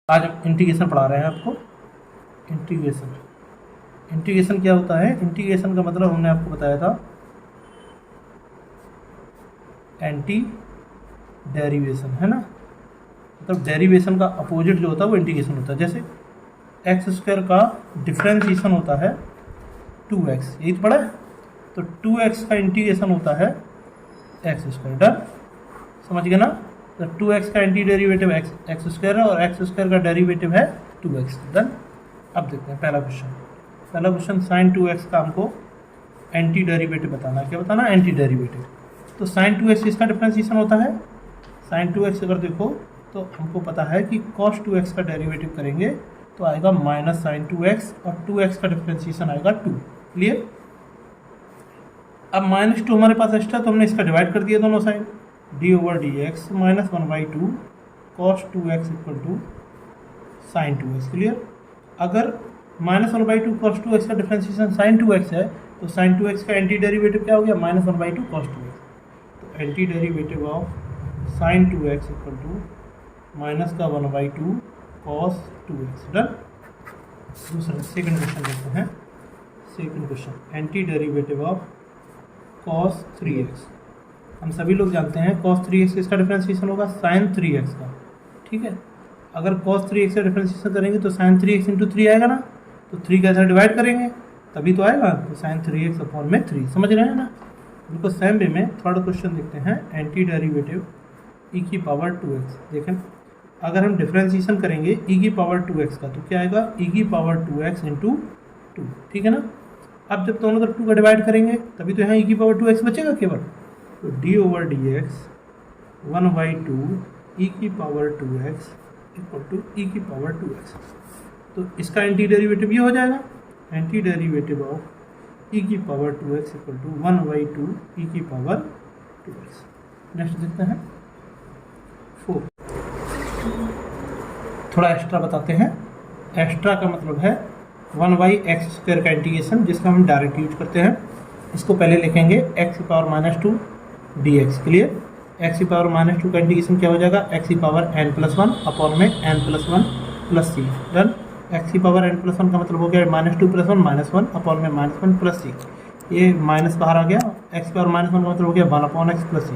आज इंटीग्रेशन पढ़ा रहे हैं आपको। इंटीग्रेशन क्या होता है? इंटीग्रेशन का मतलब हमने आपको बताया था एंटी डेरिवेशन, है ना। मतलब डेरिवेशन का अपोजिट जो होता है वो इंटीग्रेशन होता है। जैसे एक्स स्क्वायर का डिफ्रेंशिएशन होता है 2x, यही तो पढ़ा है। तो 2x का इंटीग्रेशन होता है एक्स स्क्वायर। डन, समझ गए ना। तो 2x का एंटी डेरिवेटिव एक्स स्क्वायर है और एक्स स्क्वायर का डेरिवेटिव है 2x। डन। अब देखते हैं पहला क्वेश्चन साइन 2x का हमको एंटी डेरिवेटिव बताना है। क्या बताना? Anti derivative. तो साइन 2x इसका डिफ्रेंशिएशन होता है। साइन 2x अगर देखो तो हमको पता है कि cos 2x का डेरिवेटिव करेंगे तो आएगा माइनस साइन 2x और 2x का डिफ्रेंशिएशन आएगा 2। क्लियर। अब -2 हमारे पास एक्स्ट्रा, तो हमने इसका डिवाइड कर दिया दोनों side. d/dx minus 1/2 cos 2x equal to sine 2x। Clear. अगर -1/2 cos 2x का डिफ्रेंशिएशन साइन 2x है तो साइन 2x का एंटी डेरिवेटिव क्या हो गया? -1/2 cos 2x। तो anti derivative of sine 2x equal to minus का 1/2 cos 2x। डन। दूसरा सेकंड क्वेश्चन देखते हैं। Second question anti derivative of cos 3x। हम सभी लोग जानते हैं cos 3x किसका डिफ्रेंशिएशन होगा? sin 3x का। ठीक है। अगर cos 3x का डिफ्रेंशिएशन करेंगे तो sin 3x इंटू 3 आएगा ना। तो 3 का ऐसा डिवाइड करेंगे तभी तो आएगा। तो sin 3x अपॉन में 3। समझ रहे हैं ना। बिल्कुल सेम वे में थर्ड क्वेश्चन देखते हैं एंटी डेरिवेटिव e की पावर 2x। देखें, अगर हम डिफ्रेंशिएशन करेंगे e की पावर 2x का तो क्या आएगा? e की पावर 2x इंटू 2। ठीक है ना। अब जब दोनों तरफ 2 का डिवाइड करेंगे तभी तो यहाँ e की पावर 2x बचेगा केवल। तो d/dx 1/2 e की power 2x equal to e की पावर 2x। तो इसका एंटी डेरिवेटिव ये हो जाएगा, एंटी डेरिवेटिव ऑफ e की power 2x equal to 1/2 e की पावर 2x। नेक्स्ट देखते हैं 4। थोड़ा एक्स्ट्रा बताते हैं। एक्स्ट्रा का मतलब है 1/x² का इंटीग्रेशन, जिसका हम डायरेक्ट यूज करते हैं। इसको पहले लिखेंगे x की पावर -2 dx। क्लियर। x की पावर -2 का इंटीग्रेशन क्या हो जाएगा? x की पावर n+1 अपॉन में n+1 plus c। Done. x की पावर n+1 का मतलब हो गया -2 + 1 -1 अपॉन में -1 प्लस c। ये माइनस बाहर आ गया। x की पावर -1 का मतलब हो गया 1/x प्लस c।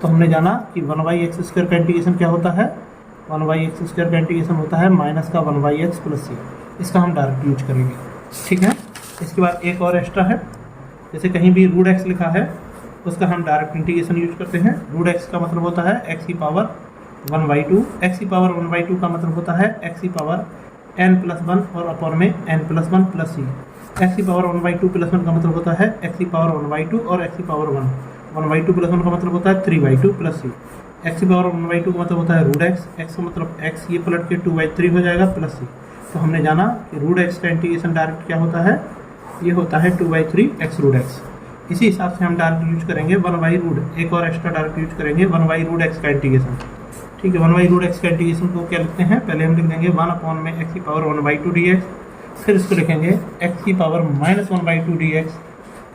तो हमने जाना कि 1/x² का इंटीग्रेशन क्या होता है? 1/x² का इंटीग्रेशन होता है माइनस का 1/x प्लस c। इसका हम डायरेक्ट यूज करेंगे। ठीक है। इसके बाद एक और एक्स्ट्रा है। जैसे कहीं भी √x लिखा है उसका हम डायरेक्ट इंटीग्रेशन यूज करते हैं। √x का मतलब होता है x की पावर 1/2। x की पावर 1/2 का मतलब होता है x की पावर n+1 और अपॉन में n+1 प्लस c। x की पावर 1/2 + 1 का मतलब होता है x की पावर 1/2 और x की पावर 1। 1/2 + 1 का मतलब होता है 3/2 प्लस c। x की पावर 1/2 का मतलब होता है √x। x का मतलब x ये पलट के 2/3 हो जाएगा प्लस c। तो हमने जाना कि √x का इंटीग्रेशन डायरेक्ट क्या होता है? ये होता है 2/3 x √x। इसी हिसाब से हम डायरेक्ट यूज करेंगे 1/√। एक और एक्स्ट्रा डायरेक्ट यूज करेंगे 1/√x का इंटीग्रेशन। ठीक है। 1/√x का इंटीग्रेशन को क्या लिखते हैं? पहले हम लिख देंगे 1 अपॉन में x की पावर 1/2 dx। फिर इसको लिखेंगे x की पावर -1/2 dx।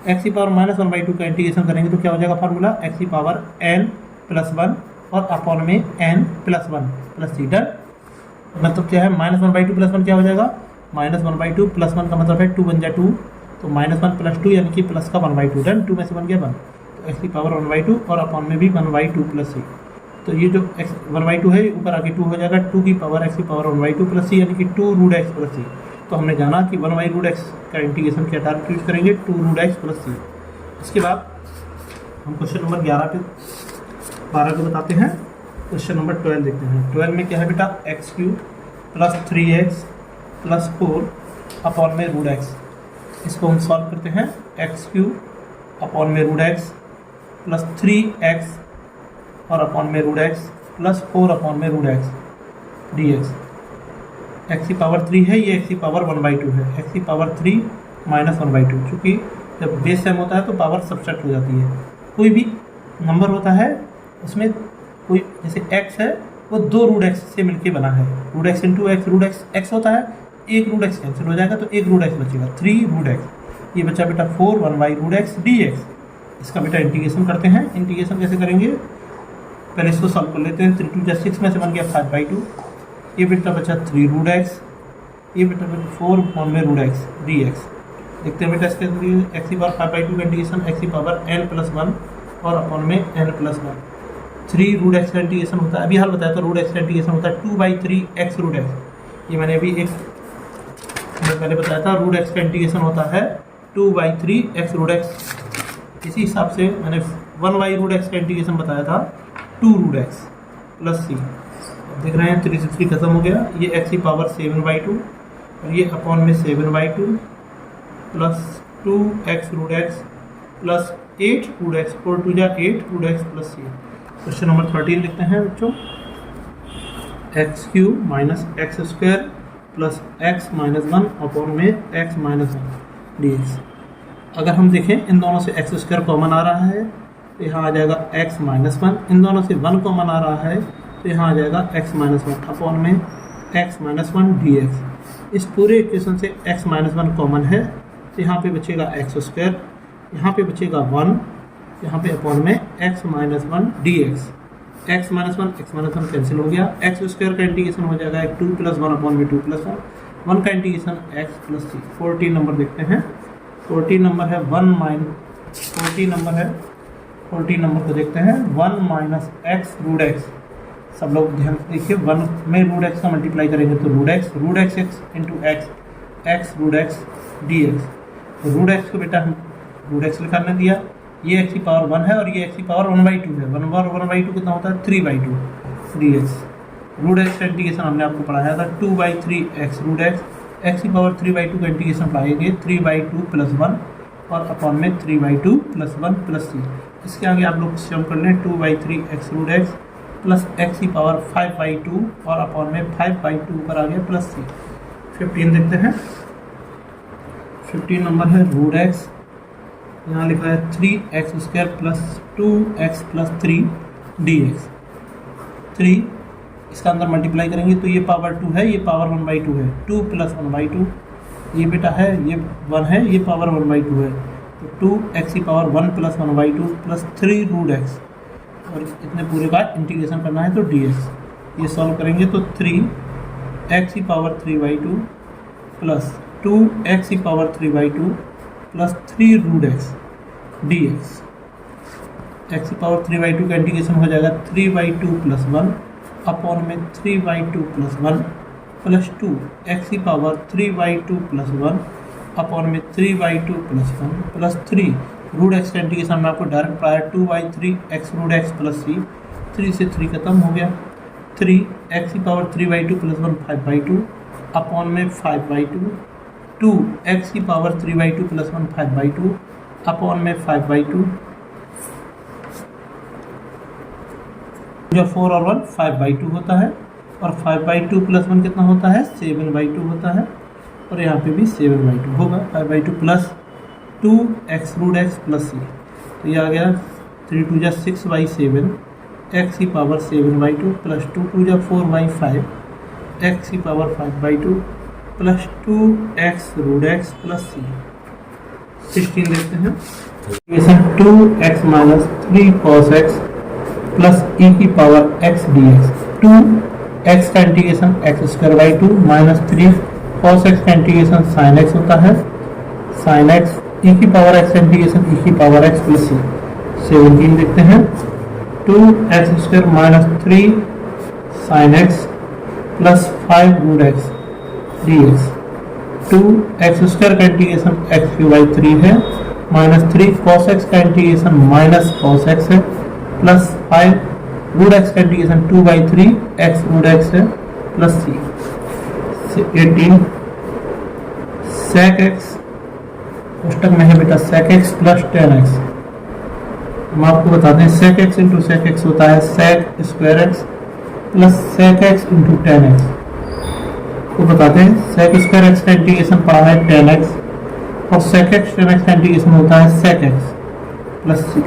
x की पावर -1/2 का इंटीग्रेशन करेंगे तो क्या हो जाएगा फार्मूला? x की पावर n+1 और अपॉन में n+1 प्लस c। डन। मतलब क्या है? -1/2 + 1 क्या हो जाएगा? -1/2 + 1 का मतलब है 2 बन जाए 2, तो -1 + 2 यानी कि प्लस का 1/2। डन। 2 में से बन गया 1। तो x की पावर 1/2 और अपॉन में भी 1/2 प्लस c। तो ये जो x 1/2 है ऊपर आके 2 हो जाएगा। 2 की पावर x की पावर 1/2 प्लस c यानी कि 2√x प्लस c। तो हमने जाना कि 1/√x का इंटीग्रेशन क्या डायरेक्ट यूज करेंगे? 2√x plus c। इसके बाद हम क्वेश्चन नंबर 12 पे बताते हैं। क्वेश्चन नंबर 12 देखते हैं। 12 में क्या है बेटा? x³ + 3x + 4 अपॉन में √x। इसको हम सॉल्व करते हैं। x³ अपॉन में √x + 3x और अपॉन में √x + 4 अपॉन में √x dx। x की पावर 3 है, ये x की पावर 1/2 है। x की पावर 3 माइनस 1/2, चूँकि जब बेस सेम होता है तो पावर सब्ट्रैक्ट हो जाती है। कोई भी नंबर होता है उसमें कोई, जैसे x है वो 2 √x से मिलके बना है। √x into x, √x x होता है, एक √x कैंसिल हो जाएगा तो एक √x बचेगा, 3 √x। ये बचा बेटा 4 1/√x dx। इसका बेटा इंटीग्रेशन करते हैं। इंटीग्रेशन कैसे करेंगे? पहले इसको सॉल्व कर लेते हैं। 3 × 2 = 6 में से बन गया 5/2। ये बेटा बचा 3 रूट एक्स, ये बेटा बचा 4 अपॉन में रूट एक्स डी एक्स। देखते हैं बेटा इसके अंदर एक्स की पावर 5/2 का इंटीग्रेशन एक्स की पावर n+1 और अपॉन में n+1 3 रूट एक्स का इंटीग्रेशन होता है। अभी हाल बताया था रूट एक्स का इंटीग्रेशन होता है 2/3 एक्स रूट एक्स। ये मैंने अभी पहले बताया था रूट एक्स का इंटीग्रेशन होता है 2/3 एक्स रूट एक्स। इसी हिसाब से मैंने 1 रूट एक्स का इंटीग्रेशन बताया था 2 रूट एक्स प्लस सी। देख रहे हैं 360 खत्म हो गया, ये एक्स की पावर 7/2 और ये अपॉन में 7/2 plus 2 X root x plus 8 root X, 4 2 8 root x plus C. Question number 13 लिखते हैं बच्चों, x³ minus X square plus x minus 1 upon में x माइनस 1 dx। अगर हम देखें इन दोनों से एक्स स्क्वायर कॉमन आ रहा है तो यहाँ आ जाएगा x माइनस 1, इन दोनों से 1 कॉमन आ रहा है तो यहाँ आ जाएगा x माइनस 1 अपॉन में x माइनस 1 dx। इस पूरे इक्वेशन से x माइनस 1 कॉमन है तो यहाँ पे बचेगा एक्स स्क्वायर, यहाँ पे बचेगा 1, यहाँ पे अपॉन में x minus 1 dx। x minus 1 cancel हो गया, एक्स स्क्वायर का इंटीग्रेशन हो जाएगा 2 + 1 अपॉन में 2 + 1 का इंटीग्रेशन x प्लस सी। 14 नंबर देखते हैं, 14 नंबर है 14 नंबर को देखते हैं 1 माइनस एक्स रूट एक्स। सब लोग ध्यान देखिए, 1 में रूट एक्स का मल्टीप्लाई करेंगे तो root x into x root x d x. तो रूट एक्स को बेटा हम रूट एक्स निकालने दिया, ये एक्स की पावर 1 है और ये एक्स की पावर 1/2 है। 1/2 कितना होता है 3/2 डी एक्स। रूट एक्स का इंटीग्रेशन हमने आपको पढ़ाया था 2/3 एक्स रूट एक्स की पावर 3/2 का इंटीग्रेशन पढ़ाएंगे 3/2 + 1 और अपॉन में 3/2 + 1 प्लस सी। इसके आगे आप लोग सम कर लें 2/3 x root x plus x की पावर 5/2 और अपॉन में 5/2 पर आ गया प्लस सी। 15 देखते हैं, 15 नंबर है रूट एक्स, यहाँ लिखा है 3x² plus 2x plus 3 dx। 3 इसका अंदर मल्टीप्लाई करेंगे तो ये पावर 2 है, ये पावर 1/2 है, 2 + 1/2 ये बेटा है, ये 1 है, ये पावर 1/2 है तो 2x की पावर 1 + 1/2 प्लस 3 रूट एक्स और इतने पूरे का इंटीग्रेशन करना है तो dx। ये सॉल्व करेंगे तो 3x की पावर 3/2 प्लस 2x की power 3/2 plus 3 root x dx। x की पावर 3/2 का इंटीग्रेशन हो जाएगा 3/2 + 1 अपॉन में 3/2 + 1 प्लस 2 x की पावर 3/2 + 1 अपॉन में 3/2 + 1 प्लस 3 रूट एक्स का इंटीग्रेशन में आपको डायरेक्ट पढ़ाया 2/3 एक्स रूट एक्स प्लस सी। 3 से 3 खत्म हो गया, 3 x की पावर 3/2 + 1 5/2 अपॉन में 5/2 2 x की पावर 3/2 + 1 5/2 अपॉन में 5/2 जो 4 और 1 5/2 होता है और 5/2 + 1 कितना होता है 7/2 होता है और यहाँ पे भी 7/2 होगा। 5/2 plus 2x root x plus C, तो ये आ गया 3 2 जा 6/7 x की पावर 7/2 प्लस 2 2 जा 4/5 x की power 5/2 plus 2x root x plus C. 16 देखते हैं, 2x minus 3 cos x plus e की पावर x dx। 2x का integration x² minus 3 cos x का इंटीग्रेशन sin x होता है, sin x e की पावर x का इंटीग्रेशन e की पावर x प्लस सी। 17 देखते हैं, 2x² minus 3 sin x plus 5 root x dx। 2x² का इंटीग्रेशन x³ है माइनस 3 cos x का इंटीग्रेशन माइनस cos x है प्लस 5 रूट एक्स का इंटीग्रेशन 2/3 x रूट एक्स है plus सी। 18 sec x पुस्तक में है बेटा sec x plus tan x। हम आपको बताते हैं sec x into sec x होता है sec² x plus sec x into tan x। को बताते हैं sec² x का इंटीग्रेशन पढ़ा है tan x और sec x tan x का इंटीग्रेशन होता है sec x प्लस सी।